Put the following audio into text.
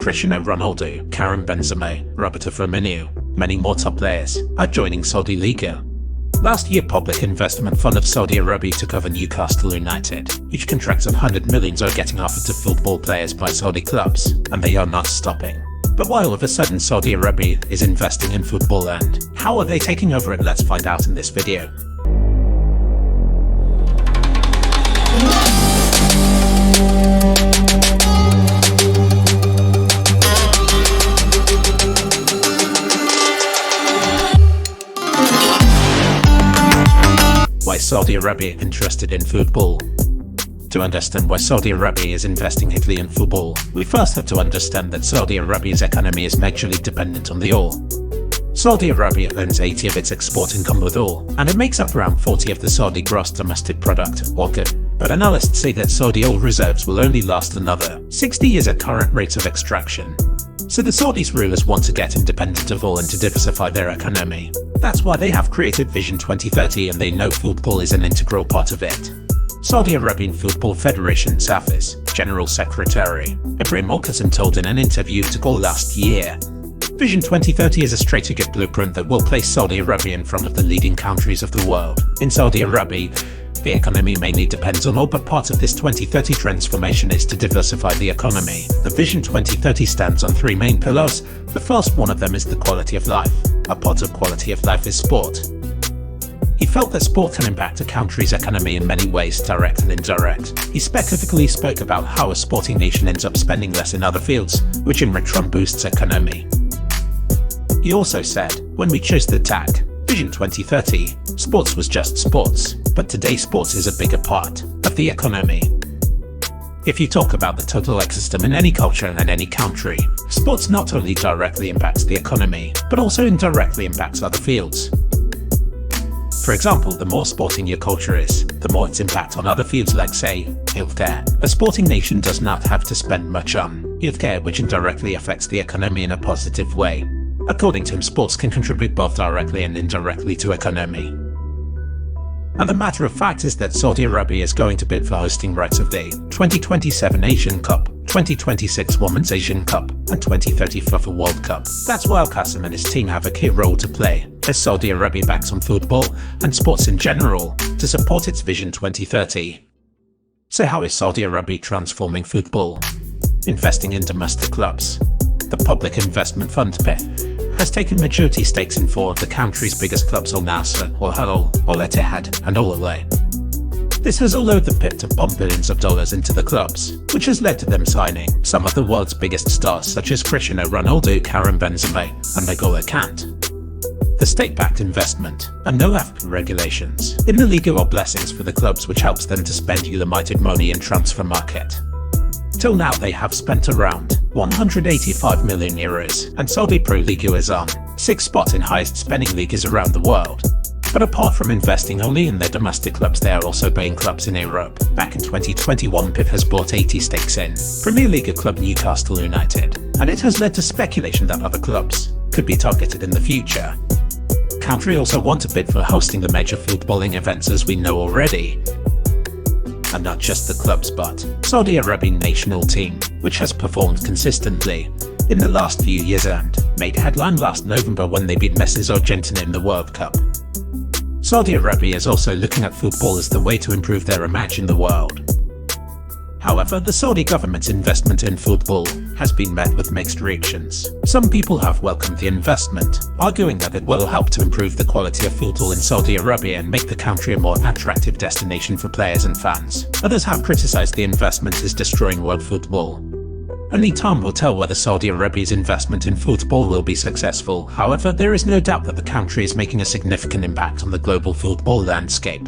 Cristiano Ronaldo, Karim Benzema, Roberto Firmino, many more top players are joining Saudi Liga. Last year, Public Investment Fund of Saudi Arabia took over Newcastle United. Huge contracts of 100 millions are getting offered to football players by Saudi clubs, and they are not stopping. But why all of a sudden Saudi Arabia is investing in football, and how are they taking over it? Let's find out in this video. Why Saudi Arabia interested in football? To understand why Saudi Arabia is investing heavily in football, we first have to understand that Saudi Arabia's economy is majorly dependent on the oil. Saudi Arabia earns 80% of its export income with oil, and it makes up around 40% of the Saudi gross domestic product, or GDP. But analysts say that Saudi oil reserves will only last another 60 years at current rates of extraction. So the Saudis rulers want to get independent of oil and to diversify their economy. That's why they have created Vision 2030, and they know football is an integral part of it. Saudi Arabian Football Federation SAF's General Secretary Ibrahim Al-Qasim told in an interview to Goal last year, Vision 2030 is a strategic blueprint that will place Saudi Arabia in front of the leading countries of the world. In Saudi Arabia, the economy mainly depends on oil, but part of this 2030 transformation is to diversify the economy. The Vision 2030 stands on three main pillars. The first one of them is the quality of life. A part of quality of life is sport. He felt that sport can impact a country's economy in many ways, direct and indirect. He specifically spoke about how a sporting nation ends up spending less in other fields, which in return boosts economy. He also said, when we chose the tag, Vision 2030, sports was just sports, but today sports is a bigger part of the economy. If you talk about the total ecosystem in any culture and any country, sports not only directly impacts the economy, but also indirectly impacts other fields. For example, the more sporting your culture is, the more its impact on other fields like, say, healthcare. A sporting nation does not have to spend much on healthcare, which indirectly affects the economy in a positive way. According to him, sports can contribute both directly and indirectly to economy. And the matter of fact is that Saudi Arabia is going to bid for hosting rights of the 2027 Asian Cup, 2026 Women's Asian Cup, and 2030 FIFA World Cup. That's why Al-Qasim and his team have a key role to play, as Saudi Arabia backs on football and sports in general to support its Vision 2030. So how is Saudi Arabia transforming football? Investing in domestic clubs. The Public Investment Fund (PIF) has taken majority stakes in four of the country's biggest clubs: Al Nassr, Al Hilal, Al Ittihad, and Al Ahly. This has allowed the PIF to pump billions of dollars into the clubs, which has led to them signing some of the world's biggest stars such as Cristiano Ronaldo, Karim Benzema, and N'Golo Kante. The state-backed investment and no African regulations in the league are blessings for the clubs, which helps them to spend unlimited money in transfer market. Till now they have spent around 185 million euros, and Saudi Pro League is on 6th spot in highest spending leagues around the world. But apart from investing only in their domestic clubs, they are also buying clubs in Europe. Back in 2021, PIF has bought 80 stakes in Premier League club Newcastle United, and it has led to speculation that other clubs could be targeted in the future. Country also want to bid for hosting the major footballing events, as we know already. And not just the clubs, but Saudi Arabian national team, which has performed consistently in the last few years and made headline last November when they beat Messi's Argentina in the World Cup. Saudi Arabia is also looking at football as the way to improve their image in the world. However, the Saudi government's investment in football has been met with mixed reactions. Some people have welcomed the investment, arguing that it will help to improve the quality of football in Saudi Arabia and make the country a more attractive destination for players and fans. Others have criticized the investment as destroying world football. Only time will tell whether Saudi Arabia's investment in football will be successful. However, there is no doubt that the country is making a significant impact on the global football landscape.